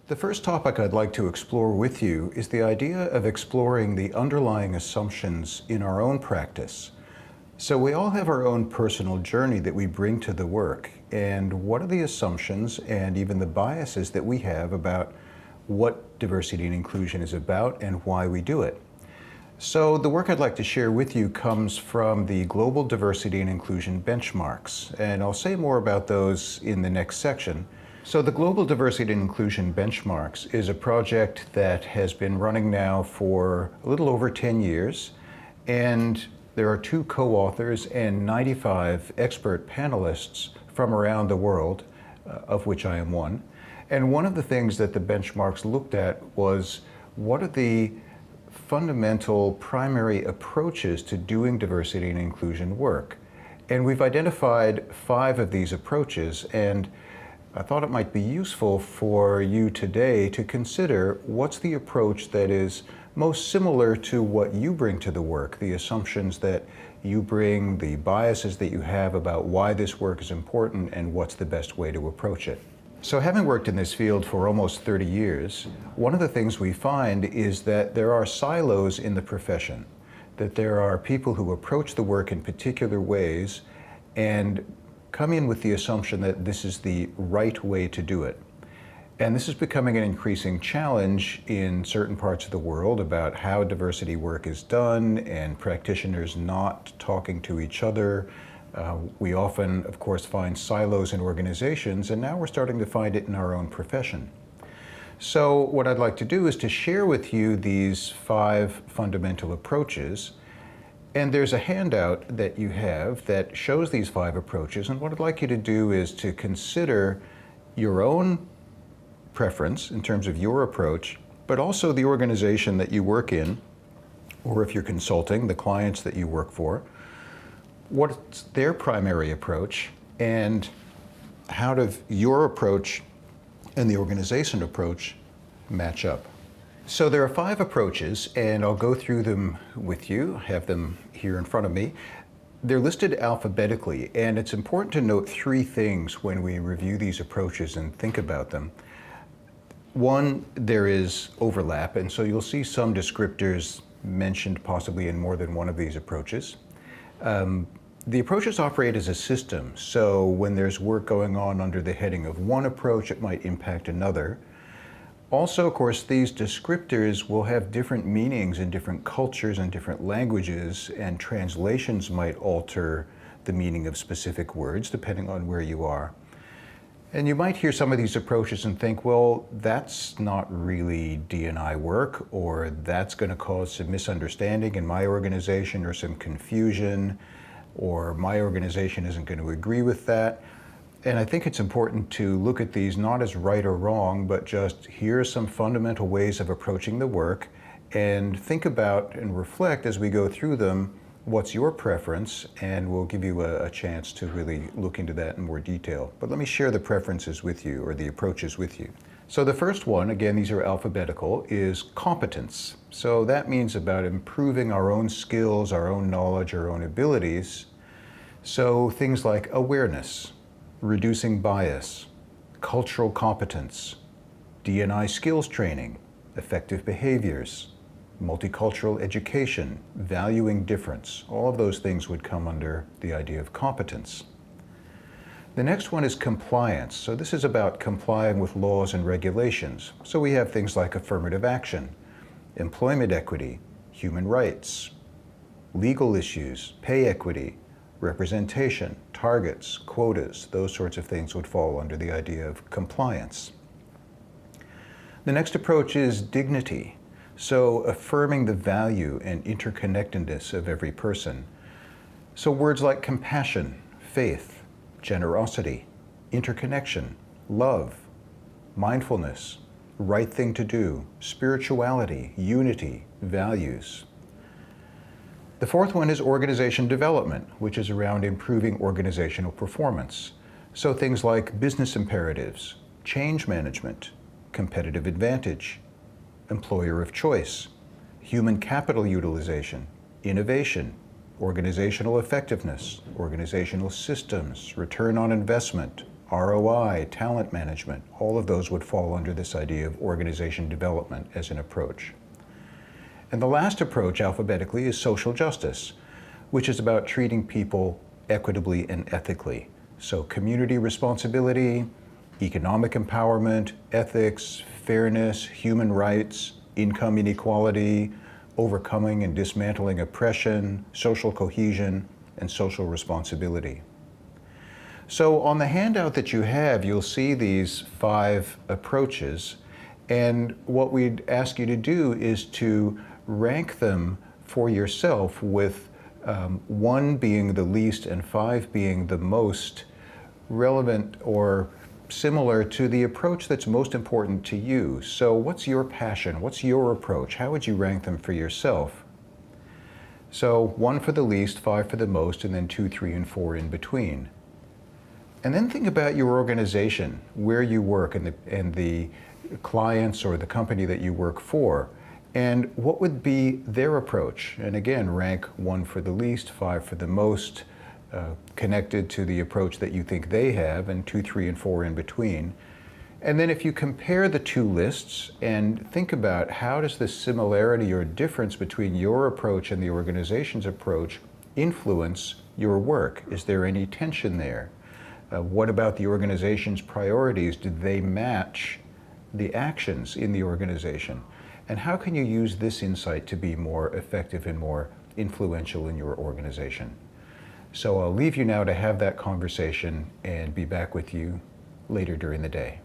The first topic I'd like to explore with you is the idea of exploring the underlying assumptions in our own practice. So we all have our own personal journey that we bring to the work, and what are the assumptions and even the biases that we have about what diversity and inclusion is about and why we do it. So the work I'd like to share with you comes from the Global Diversity and Inclusion Benchmarks, and I'll say more about those in the next section. So the Global Diversity and Inclusion Benchmarks is a project that has been running now for a little over 10 years, and there are 2 co-authors and 95 expert panelists from around the world, of which I am one. And one of the things that the benchmarks looked at was what are the fundamental primary approaches to doing diversity and inclusion work. And we've identified 5 of these approaches, and I thought it might be useful for you today to consider what's the approach that is most similar to what you bring to the work, the assumptions that you bring, the biases that you have about why this work is important and what's the best way to approach it. So having worked in this field for almost 30 years, one of the things we find is that there are silos in the profession, that there are people who approach the work in particular ways and come in with the assumption that this is the right way to do it. And this is becoming an increasing challenge in certain parts of the world about how diversity work is done and practitioners not talking to each other. We often, of course, find silos in organizations, and now we're starting to find it in our own profession. So what I'd like to do is to share with you these 5 fundamental approaches. And there's a handout that you have that shows these 5 approaches, and what I'd like you to do is to consider your own preference in terms of your approach, but also the organization that you work in, or if you're consulting, the clients that you work for. What's their primary approach, and how does your approach and the organization approach match up? So there are 5 approaches, and I'll go through them with you. I have them here in front of me. They're listed alphabetically, and it's important to note 3 things when we review these approaches and think about them. One, there is overlap, and so you'll see some descriptors mentioned possibly in more than one of these approaches. The approaches operate as a system, so when there's work going on under the heading of one approach, it might impact another. Also, of course, these descriptors will have different meanings in different cultures and different languages, and translations might alter the meaning of specific words depending on where you are. And you might hear some of these approaches and think, well, that's not really D&I work, or that's going to cause some misunderstanding in my organization or some confusion, or my organization isn't going to agree with that. And I think it's important to look at these not as right or wrong, but just here are some fundamental ways of approaching the work, and think about and reflect as we go through them, what's your preference, and we'll give you a chance to really look into that in more detail. But let me share the preferences with you, or the approaches with you. So the first one, again, these are alphabetical, is competence. So that means about improving our own skills, our own knowledge, our own abilities. So things like awareness, reducing bias, cultural competence, D&I skills training, effective behaviors, multicultural education, valuing difference. All of those things would come under the idea of competence. The next one is compliance. So this is about complying with laws and regulations. So we have things like affirmative action, employment equity, human rights, legal issues, pay equity, representation, targets, quotas, those sorts of things would fall under the idea of compliance. The next approach is dignity. So affirming the value and interconnectedness of every person. So words like compassion, faith, generosity, interconnection, love, mindfulness, right thing to do, spirituality, unity, values. The fourth one is organization development, which is around improving organizational performance. So things like business imperatives, change management, competitive advantage, employer of choice, human capital utilization, innovation, organizational effectiveness, organizational systems, return on investment, ROI, talent management, all of those would fall under this idea of organization development as an approach. And the last approach alphabetically is social justice, which is about treating people equitably and ethically. So community responsibility, economic empowerment, ethics, fairness, human rights, income inequality, overcoming and dismantling oppression, social cohesion, and social responsibility. So on the handout that you have, you'll see these 5 approaches, and what we'd ask you to do is to rank them for yourself with 1 being the least and 5 being the most relevant or similar to the approach that's most important to you. So what's your passion? What's your approach? How would you rank them for yourself? So 1 for the least, 5 for the most, and then 2, 3, and 4 in between. And then think about your organization, where you work, and the clients or the company that you work for, and what would be their approach. And again, rank 1 for the least, 5 for the most, connected to the approach that you think they have, and 2, 3, and 4 in between. And then if you compare the 2 lists and think about how does this similarity or difference between your approach and the organization's approach influence your work? Is there any tension there? What about the organization's priorities? Did they match the actions in the organization? And how can you use this insight to be more effective and more influential in your organization? So I'll leave you now to have that conversation and be back with you later during the day.